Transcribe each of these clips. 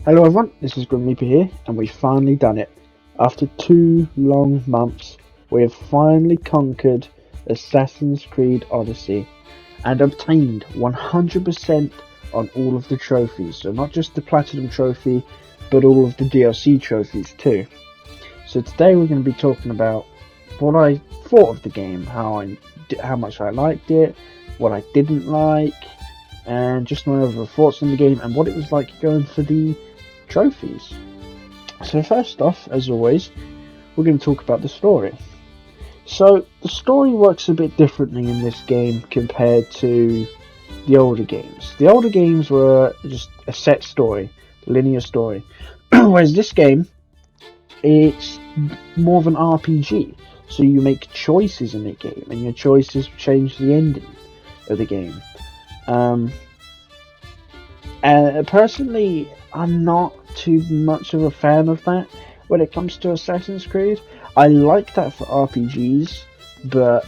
Hello everyone, this is Grim Reaper here, and we've finally done it. After 2 long months, we have finally conquered Assassin's Creed Odyssey and obtained 100% on all of the trophies. So not just the Platinum Trophy, but all of the DLC trophies too. So today we're going to be talking about what I thought of the game, how much I liked it, what I didn't like, and just my overall thoughts on the game and what it was like going for the trophies. So first off, as always, we're going to talk about the story. So the story works a bit differently in this game compared to the older games. The older games were just a set story, linear story, whereas this game, it's more of an RPG. So you make choices in the game, and your choices change the ending of the game. Personally, I'm not too much of a fan of that when it comes to Assassin's Creed. I like that for RPGs, but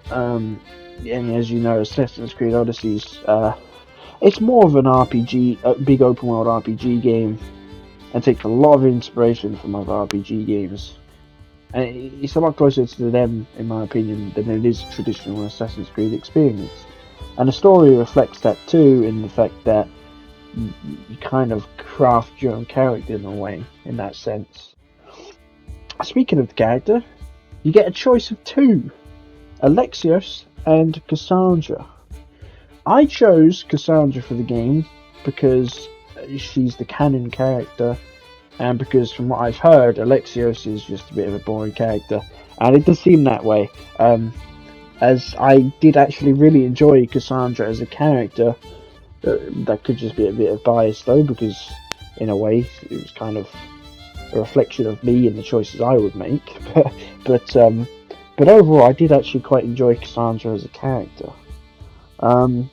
and as you know, Assassin's Creed Odyssey's it's more of an RPG, a big open world RPG game, and takes a lot of inspiration from other RPG games. And it's a lot closer to them, in my opinion, than it is a traditional Assassin's Creed experience. And the story reflects that too, in the fact that you kind of craft your own character in a way, in that sense. Speaking of the character, you get a choice of 2, Alexios and Cassandra. I chose Cassandra for the game because she's the canon character, and because from what I've heard, Alexios is just a bit of a boring character, and it does seem that way, as I did actually really enjoy Cassandra as a character. That could just be a bit of bias though, because in a way it was kind of a reflection of me and the choices I would make. but overall, I did actually quite enjoy Cassandra as a character. And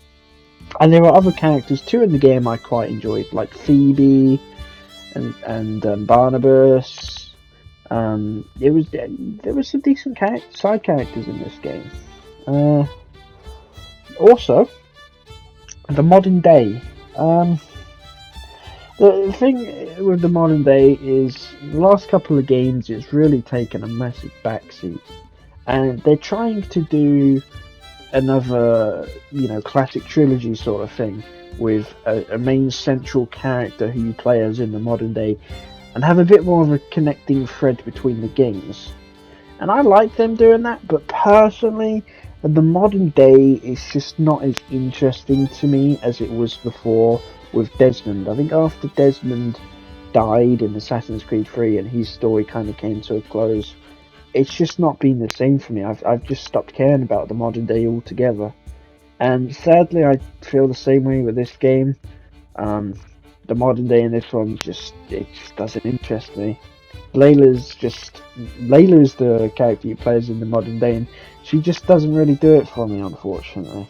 there were other characters too in the game I quite enjoyed, like Phoebe and Barnabas. There was some decent side characters in this game. Also, the modern day. The thing with the modern day is the last couple of games it's really taken a massive backseat, and they're trying to do another, classic trilogy sort of thing with a main central character who you play as in the modern day, and have a bit more of a connecting thread between the games. And I like them doing that, but personally, the modern day is just not as interesting to me as it was before with Desmond. I think after Desmond died in Assassin's Creed 3 and his story kind of came to a close, it's just not been the same for me. I've just stopped caring about the modern day altogether. And sadly, I feel the same way with this game. The modern day in this one just doesn't interest me. Layla is the character you play as in the modern day, and she just doesn't really do it for me, unfortunately.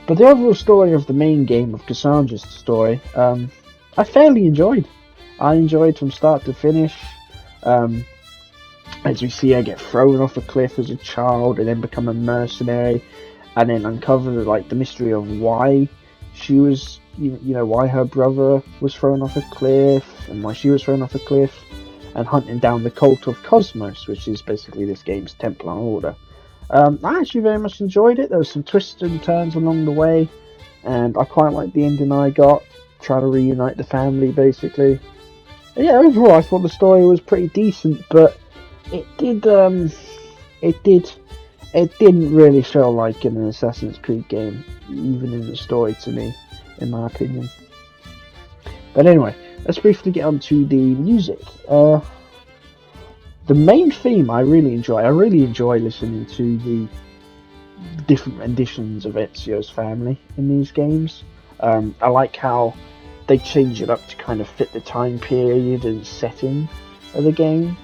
But the overall story of the main game, of Cassandra's story, I fairly enjoyed. I enjoyed from start to finish. As we see her get thrown off a cliff as a child, and then become a mercenary, and then uncover the mystery of why she was, why her brother was thrown off a cliff, and why she was thrown off a cliff, and hunting down the cult of Cosmos, which is basically this game's Templar Order. I actually very much enjoyed it. There were some twists and turns along the way, and I quite liked the ending I got, trying to reunite the family, basically. And yeah, overall, I thought the story was pretty decent, but it didn't really feel like an Assassin's Creed game, even in the story to me, in my opinion. But anyway, let's briefly get on to the music. The main theme I really enjoy. I really enjoy listening to the different renditions of Ezio's family in these games. I like how they change it up to kind of fit the time period and setting of the game.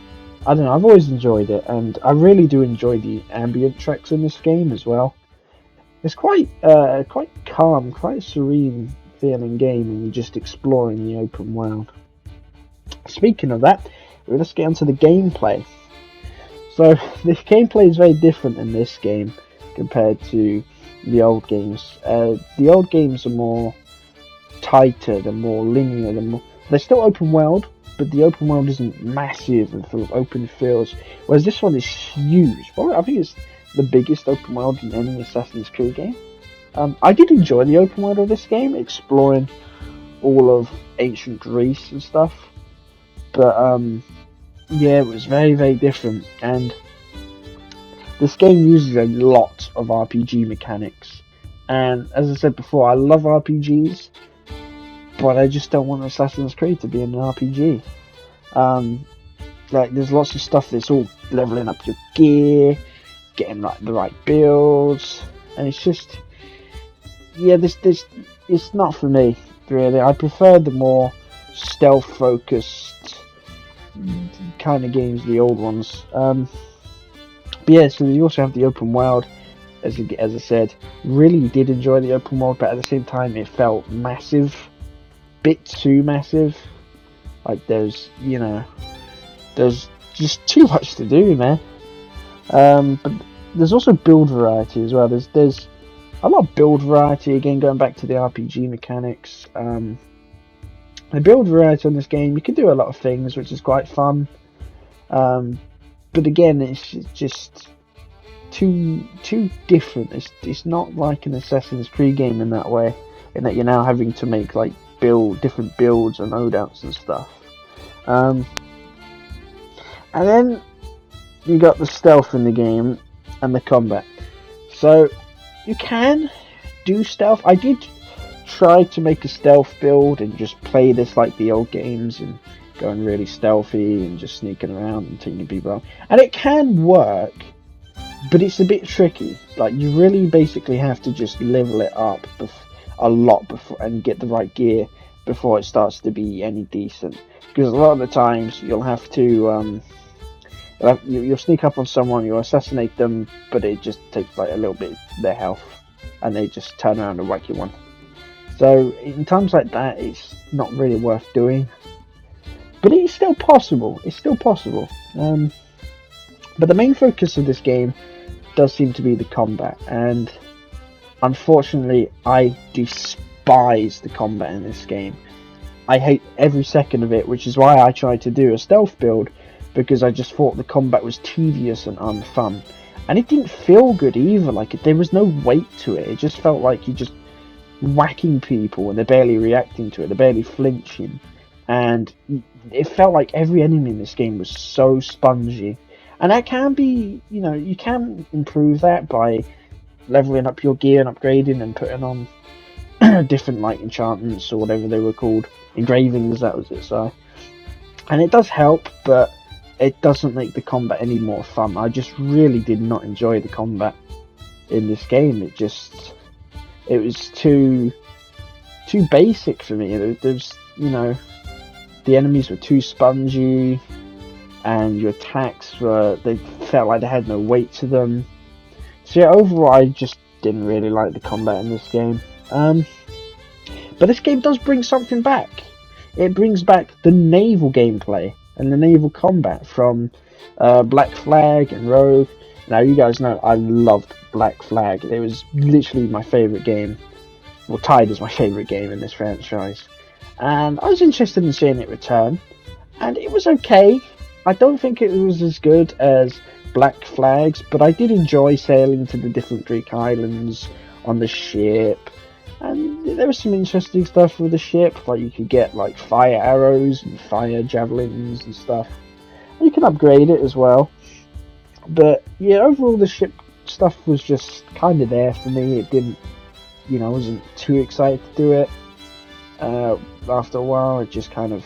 I don't know, I've always enjoyed it, and I really do enjoy the ambient tracks in this game as well. It's quite calm, quite a serene feeling game when you're just exploring the open world. Speaking of that, let's get onto the gameplay. So the gameplay is very different in this game compared to the old games. The old games are more tighter, they're more linear, They're still open world, but the open world isn't massive and full of open fields. Whereas this one is huge. Probably, I think it's the biggest open world in any Assassin's Creed game. I did enjoy the open world of this game, exploring all of ancient Greece and stuff. But yeah, it was very, very different. And this game uses a lot of RPG mechanics. And as I said before, I love RPGs, but I just don't want Assassin's Creed to be an RPG. Like, there's lots of stuff that's all leveling up your gear, getting like the right builds, and it's just, yeah, this it's not for me really. I prefer the more stealth-focused kind of games, the old ones. But yeah, so you also have the open world. As I said, really did enjoy the open world, but at the same time it felt massive, bit too massive. Like there's just too much to do, man. But there's also build variety as well. There's a lot of build variety, again going back to the RPG mechanics. The build variety on this game, you can do a lot of things, which is quite fun. But again, it's just too different. It's not like an Assassin's Creed game in that way, in that you're now having to make like different builds and loadouts and stuff. And then you got the stealth in the game and the combat. So you can do stealth. I did try to make a stealth build and just play this like the old games and going really stealthy and just sneaking around and taking people out. And it can work, but it's a bit tricky. Like, you really basically have to just level it up a lot before and get the right gear before it starts to be any decent. Because a lot of the times you'll have to you'll sneak up on someone, you'll assassinate them, but it just takes like a little bit of their health, and they just turn around and whack you one. So in times like that, it's not really worth doing. But it's still possible. It's still possible. But the main focus of this game does seem to be the combat, and unfortunately, I despise the combat in this game. I hate every second of it, which is why I tried to do a stealth build, because I just thought the combat was tedious and unfun. And it didn't feel good either. Like, there was no weight to it. It just felt like you're just whacking people and they're barely reacting to it. They're barely flinching. And it felt like every enemy in this game was so spongy. And that can be, you can improve that by leveling up your gear and upgrading and putting on different like enchantments or whatever they were called. Engravings, that was it, sorry. And it does help, but it doesn't make the combat any more fun. I just really did not enjoy the combat in this game. It was too basic for me. There's, the enemies were too spongy, and your attacks they felt like they had no weight to them. So yeah, overall I just didn't really like the combat in this game. But this game does bring something back. It brings back the naval gameplay and the naval combat from Black Flag and Rogue. Now, you guys know I loved Black Flag. It was literally my favourite game. Well, tied as my favourite game in this franchise. And I was interested in seeing it return. And it was okay. I don't think it was as good as Black Flags, but I did enjoy sailing to the different Greek islands on the ship. And there was some interesting stuff with the ship, like you could get like fire arrows and fire javelins and stuff. And you can upgrade it as well. But yeah, overall the ship stuff was just kind of there for me. It didn't, I wasn't too excited to do it. After a while, it just kind of,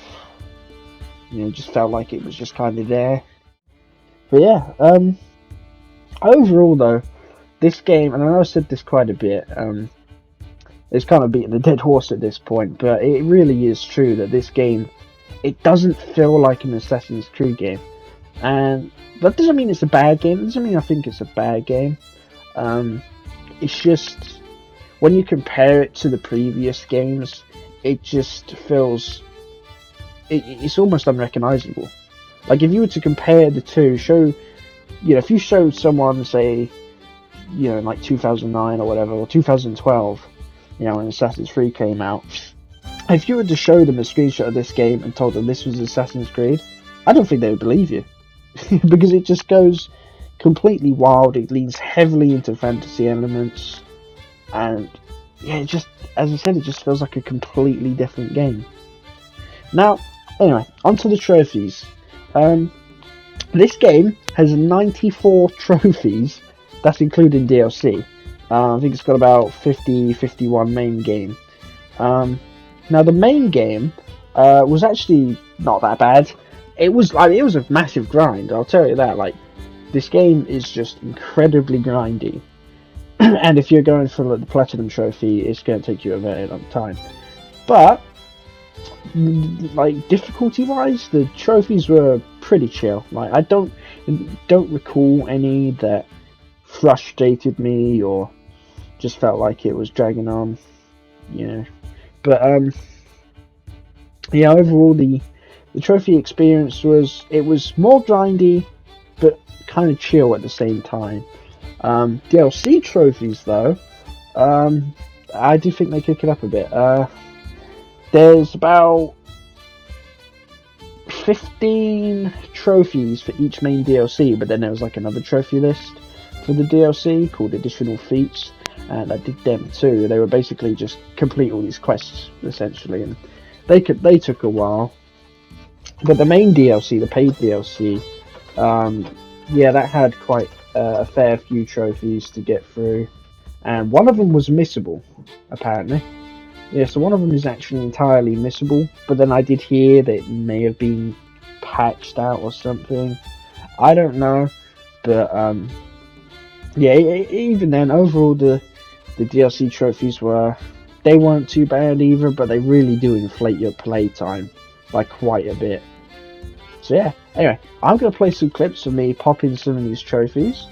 just felt like it was just kind of there. But yeah, overall though, this game, and I know I said this quite a bit, it's kind of beating a dead horse at this point, but it really is true that this game, it doesn't feel like an Assassin's Creed game. And that doesn't mean it's a bad game. It doesn't mean I think it's a bad game. It's just, when you compare it to the previous games, it just feels, it's almost unrecognizable. Like, if you were to compare the two, if you showed someone, say, in like 2009 or whatever, or 2012, when Assassin's Creed came out, If you were to show them a screenshot of this game and told them this was Assassin's Creed, I don't think they would believe you. Because it just goes completely wild, it leans heavily into fantasy elements, and yeah, it just, as I said, it just feels like a completely different game. Now, anyway, onto the trophies. This game has 94 trophies, that's including DLC. I think it's got about 50, 51 main game. Now the main game was actually not that bad. It was a massive grind, I'll tell you that. Like, this game is just incredibly grindy. And if you're going for like, the platinum trophy, it's going to take you a very long time. But like, difficulty wise, the trophies were pretty chill. Like, I don't recall any that frustrated me or just felt like it was dragging on, you know. But yeah, overall the trophy experience was more grindy, but kind of chill at the same time. DLC trophies though, I do think they kick it up a bit. There's about 15 trophies for each main DLC, but then there was like another trophy list for the DLC called additional feats, and I did them too. They were basically just complete all these quests essentially, and they took a while. But the main DLC, the paid DLC, yeah, that had quite a fair few trophies to get through, and one of them was missable, apparently. Yeah, so one of them is actually entirely missable, but then I did hear that it may have been patched out or something. I don't know, but yeah, even then, overall the DLC trophies weren't too bad either, but they really do inflate your playtime by quite a bit. So yeah, anyway, I'm going to play some clips of me popping some of these trophies,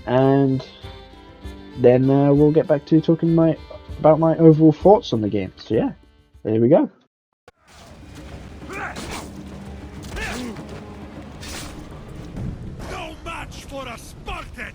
and then we'll get back to talking about my overall thoughts on the game. So yeah, there we go. No match for a Spartan!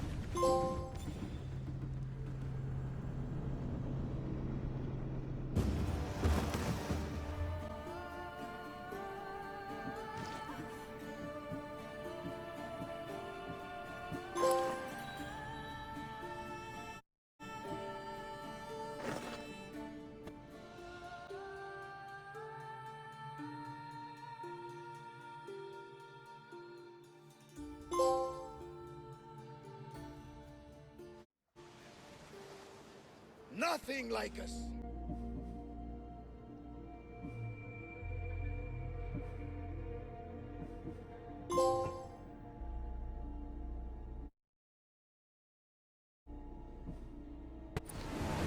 Nothing like us.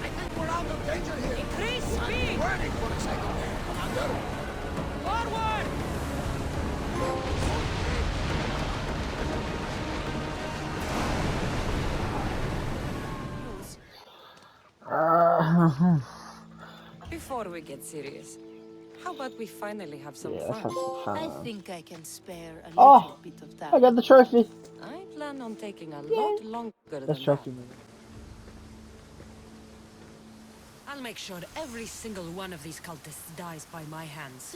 I think we're out of danger here. Increase speed! Burning for a second there, Commander. Forward! Before we get serious, how about we finally have some Yeah, fun? have some fun. I think I can spare a little bit of that. I got the trophy. I plan on taking a lot longer than Let's that. trophy me. I'll make sure every single one of these cultists dies by my hands.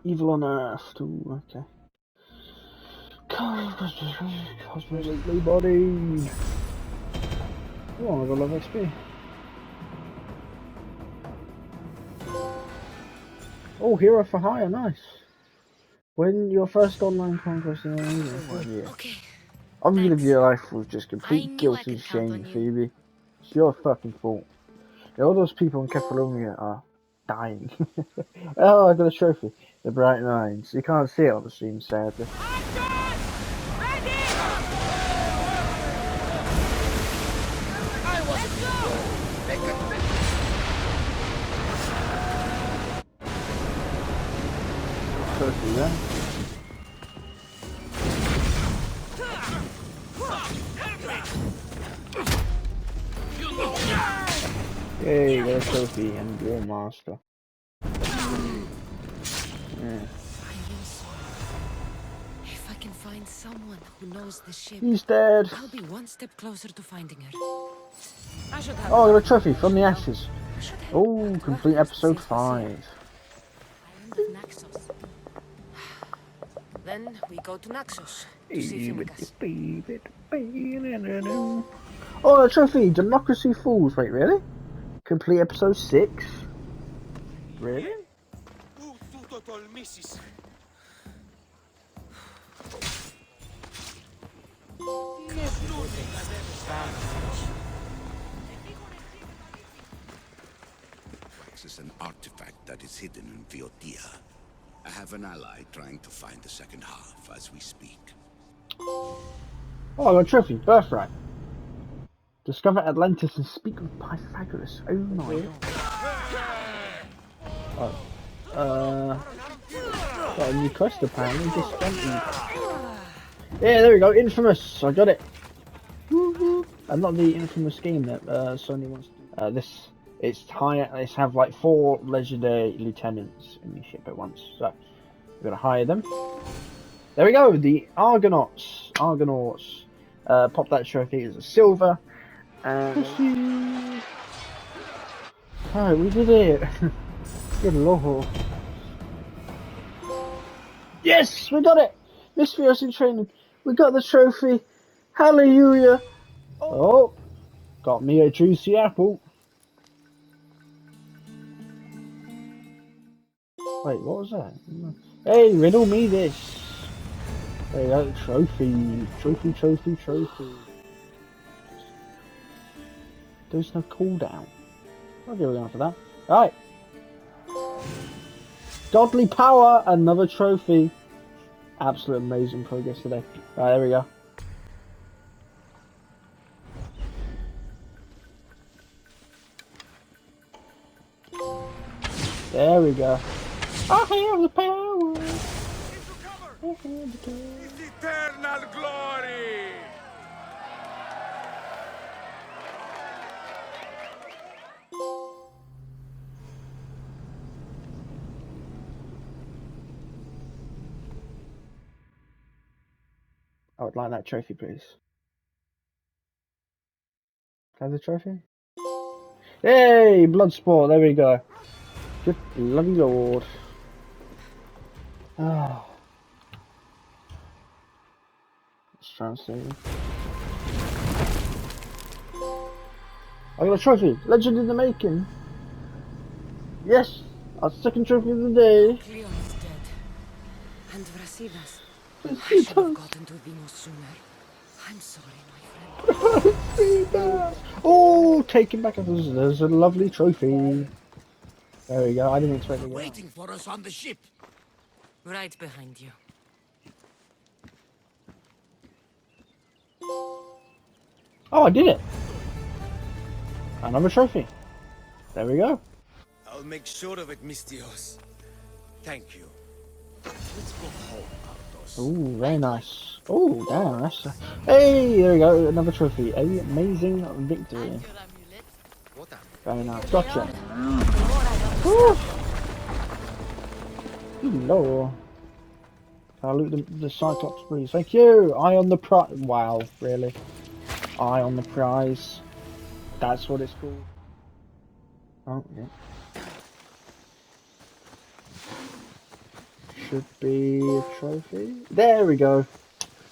Evil on Earth. Ooh, okay. Cosmically body. Oh, I got a lot of XP. Oh, hero for hire, nice. When your first online conquest in yeah. Okay. I'm gonna Thanks. live your life with just I complete knew guilt I and could count shame, on you. Phoebe. It's your fucking fault. All those people in Catalonia are dying. Oh, I got a trophy. The bright lines. You can't see it on the stream, sadly. I wasn't before. They could fit. Trophy there. Yay, you got a trophy and you're a master. Yeah. If I can find someone who knows the ship, He's dead. I'll be one step closer to finding her. I should have Oh, I got a trophy from the ashes. Oh, complete episode 5. Island of Naxos. Then we go to Naxos to see Finicus. Oh, a trophy! Democracy Falls. Wait, really? Complete episode 6? Really? Is an artifact that is hidden in Viotia. I have an ally trying to find the second half as we speak. Oh, I got a trophy. Birthright. Discover Atlantis and speak with Pythagoras. Oh my god. Oh. Got a new quest apparently. Yeah, there we go. Infamous. I got it. And not the infamous game that Sony wants to do. It's higher. It's have like 4 legendary lieutenants in the ship at once. So we're gonna hire them. There we go. The Argonauts. Pop that trophy as a silver. And alright, we did it. Good lord. Yes, we got it. Miss Fios in training. We got the trophy. Hallelujah. Oh, got me a juicy apple. Wait, what was that? Hey, riddle me this. There you go, trophy. Trophy. There's no cooldown. I'll give it going for that. Alright. Godly power, another trophy. Absolute amazing progress today. Alright, there we go. There we go. I have the power. It's eternal glory! I would like that trophy, please. Can I have the trophy? Yay! Bloodsport, there we go. Good bloody lord. Oh. Let's try and save. I got a trophy! Legend in the making! Yes! Our second trophy of the day! Herculean is dead. And Brasidas. I should have gotten to Demos sooner. I'm sorry, my friend. Oh, taking back. There's a lovely trophy. There we go. I didn't expect it. Waiting for us on the ship. Right behind you. Oh, I did it. Another trophy. There we go. I'll make sure of it, Mistios. Thank you. Let's go home, Ardos. Oh, very nice. Oh, damn. That's hey, there we go. Another trophy. Amazing victory. Very nice. Gotcha. Woo. Good lord. I'll loot the Cyclops, please. Thank you. Eye on the prize. Wow, really? Eye on the prize. That's what it's called. Oh, yeah. Should be a trophy. There we go.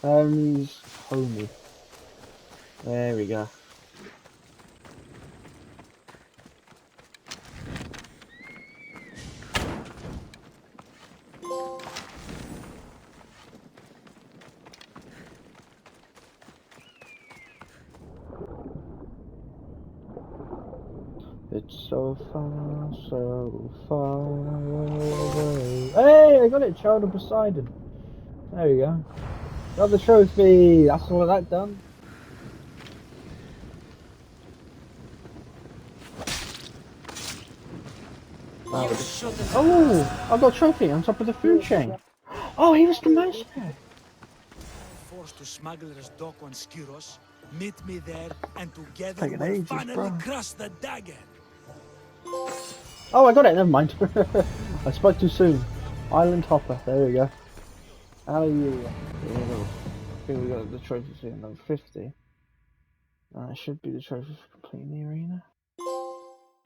He's homey. There we go. It's so far away. Hey, I got it, Child of Poseidon. There we go. Got the trophy. That's all of that done. Oh, I got a trophy on top of the food chain. Oh, he was the mercenary. Forced to smuggler's dock on Skiros. Meet me there, and together Taking we'll ages, finally bro. cross the dagger. Oh, I got it. Never mind. I spoke too soon. Island Hopper. There we go. Hallelujah. Here we got the trophy for number 50. That should be the trophy for completing the arena.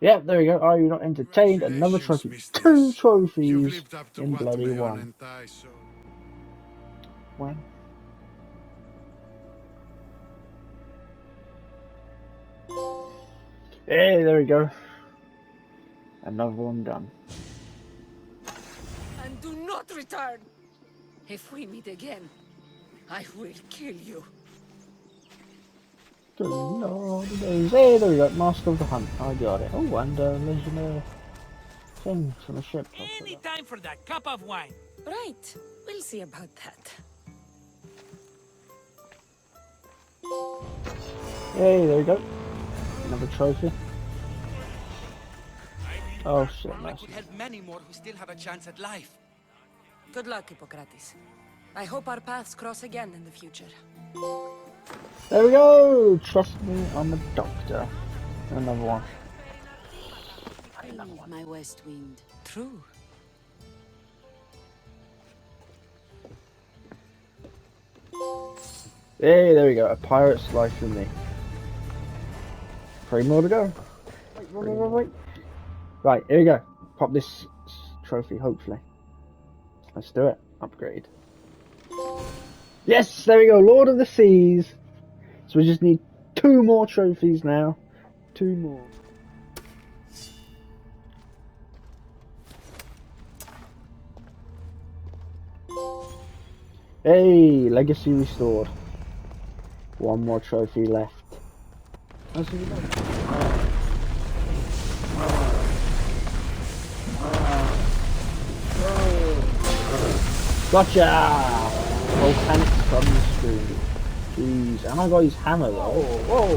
Yep, there we go. Are you not entertained? Another trophy. Congratulations, 2 Mistios. You've trophies lived up to in what bloody Mayor 1. and I saw. When? Hey, there we go. Another one done. And do not return! If we meet again, I will kill you. Good Lord, hey, there we go. Master of the Hunt. I got it. Oh, and legendary thing from the ship. Any time for that cup of wine. Right. We'll see about that. Hey, there we go. Another trophy. Oh shit, I nice. could help many more who still have a chance at life. Good luck, Hippocrates. I hope our paths cross again in the future. There we go! Trust me, I'm a doctor. Another one. I need my west wind. True. Hey, there we go. A pirate's life for me. 3 more to go. Wait. Right, here we go. Pop this trophy, hopefully. Let's do it. Upgrade. Yes, there we go. Lord of the Seas. So we just need 2 more trophies now. 2 more. Hey, legacy restored. 1 more trophy left. Gotcha! Volcanic sunscreen. Jeez, and I got his hammer though. Whoa!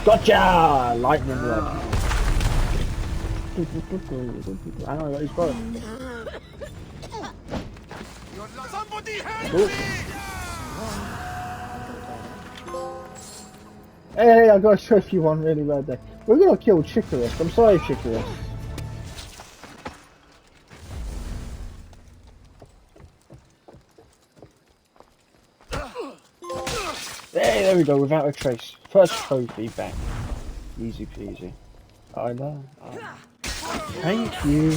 Gotcha! Lightning rod. I know he's got it. Somebody help Cool. me! Hey, I got a trophy 1 really bad there. We're gonna kill Chikorus. I'm sorry, Chikorus. Hey, there we go, without a trace. First trophy back. Easy peasy. I know. Thank you.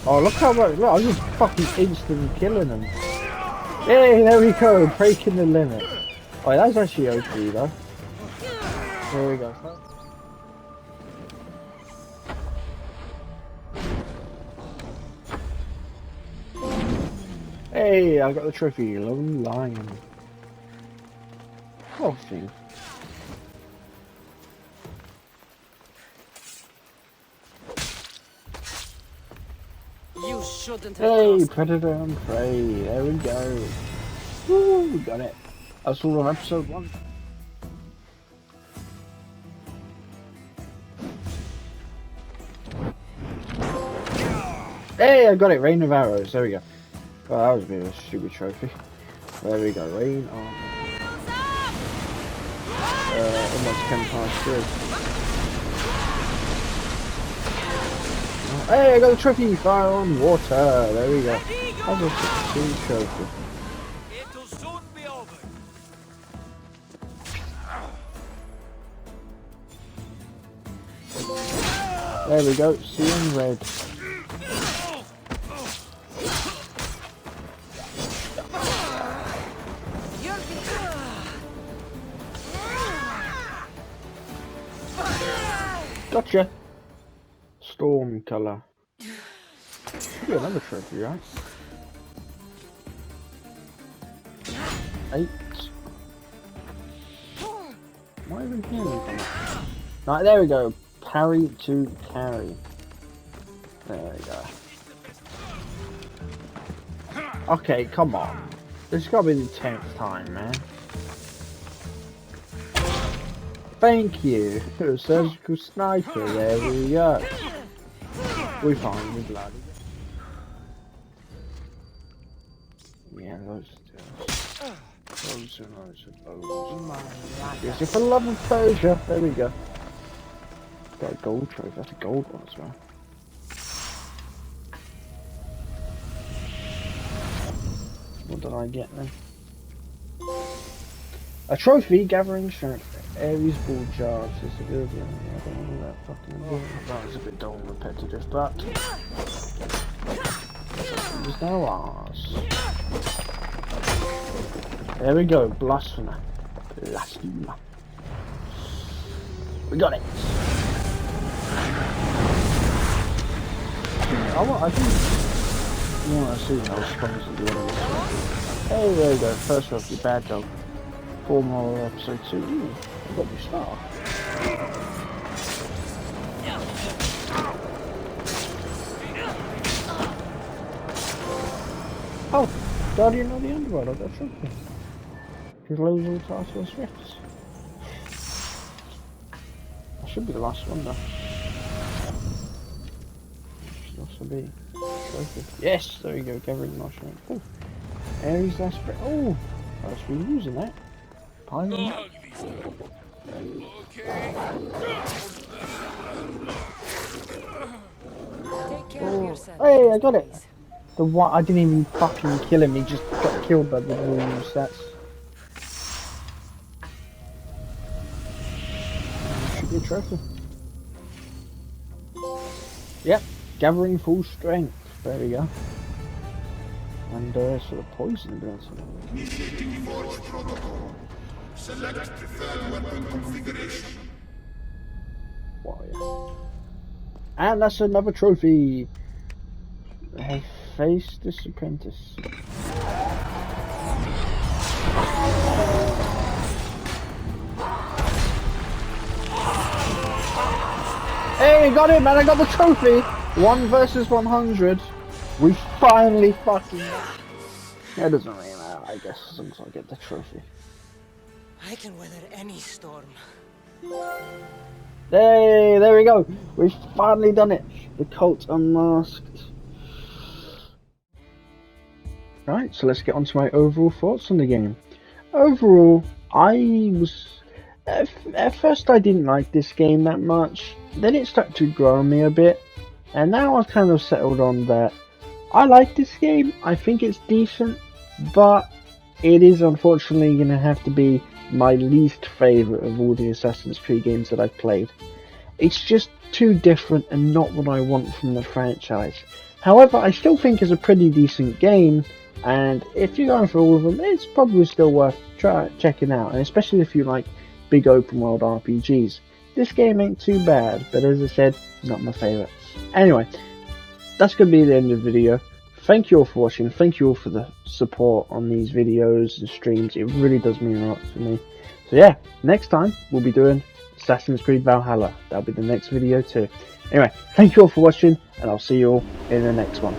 Oh, look how much. Look, I'm just fucking instantly killing them. Hey, there we go, breaking the limit. Oh, that's actually OP though. There we go. Hey, I got the trophy, Lone Lion. Oh, thing. You shouldn't have Hey, crossed. Predator and Prey. There we go. Woo, we got it. That's all on episode 1. Hey, I got it. Rain of Arrows. There we go. Oh, that was a bit of a stupid trophy. There we go. Rain on. Almost 10 times through. Hey, I got the trophy. Fire on water. There we go. That's a 16 trophy. It'll soon be over. There we go. Seeing red. Gotcha. Storm color. Could be another trophy, right? 8. Why even hear me from that? Right, there we go. Parry to carry. There we go. Okay, come on. This has got to be the 10th time, man. Thank you. Surgical sniper, there we go. We finally bloody. Yeah, loads and loads. Use it for love and pleasure. There we go. Got a gold trophy. That's a gold one as well. What did I get then? A trophy gathering strength. Aries ball charge. This is good. Yeah, I don't know that fucking. That was a bit dull and repetitive, but there's no ours. There we go. Blasphemer. Blasphemer. We got it. I think you want to see how strong the other is. Hey, there we go. First off, your bad dog. 4 more episode 2. Ooh, I got your star. Oh, Guardian of the Underworld. I got something. His loads all Tartarus Rifts. That should be the last one though. Should also be trophy. Yes, there we go. Gathering more strength. Oh, Aries last breath. Oh, I was really using that. Pile on that. Take care of yourself. Hey, I got it. The one I didn't even fucking kill him. He just got killed by the new stats. Should be a trophy. Yep, gathering full strength. There we go. And sort of poison ability. Initiating forge protocol. Select preferred weapon configuration. Warrior. And that's another trophy. I have faced this apprentice. Hey, got it, man! I got the trophy. 1 versus 100. We finally fucking. That doesn't really matter, I guess, as long as I get the trophy. I can weather any storm. Hey, there we go. We've finally done it. The cult unmasked. Right, so let's get on to my overall thoughts on the game. Overall, I was... At first I didn't like this game that much. Then it started to grow on me a bit. And now I've kind of settled on that. I like this game. I think it's decent. But it is unfortunately going to have to be my least favourite of all the Assassin's Creed games that I've played. It's just too different and not what I want from the franchise. However, I still think it's a pretty decent game, and if you're going for all of them, it's probably still worth checking out, and especially if you like big open world RPGs. This game ain't too bad, but as I said, not my favourite. Anyway, that's going to be the end of the video. Thank you all for watching, thank you all for the support on these videos and streams, it really does mean a lot to me. So yeah, next time we'll be doing Assassin's Creed Valhalla, that'll be the next video too. Anyway, thank you all for watching, and I'll see you all in the next one.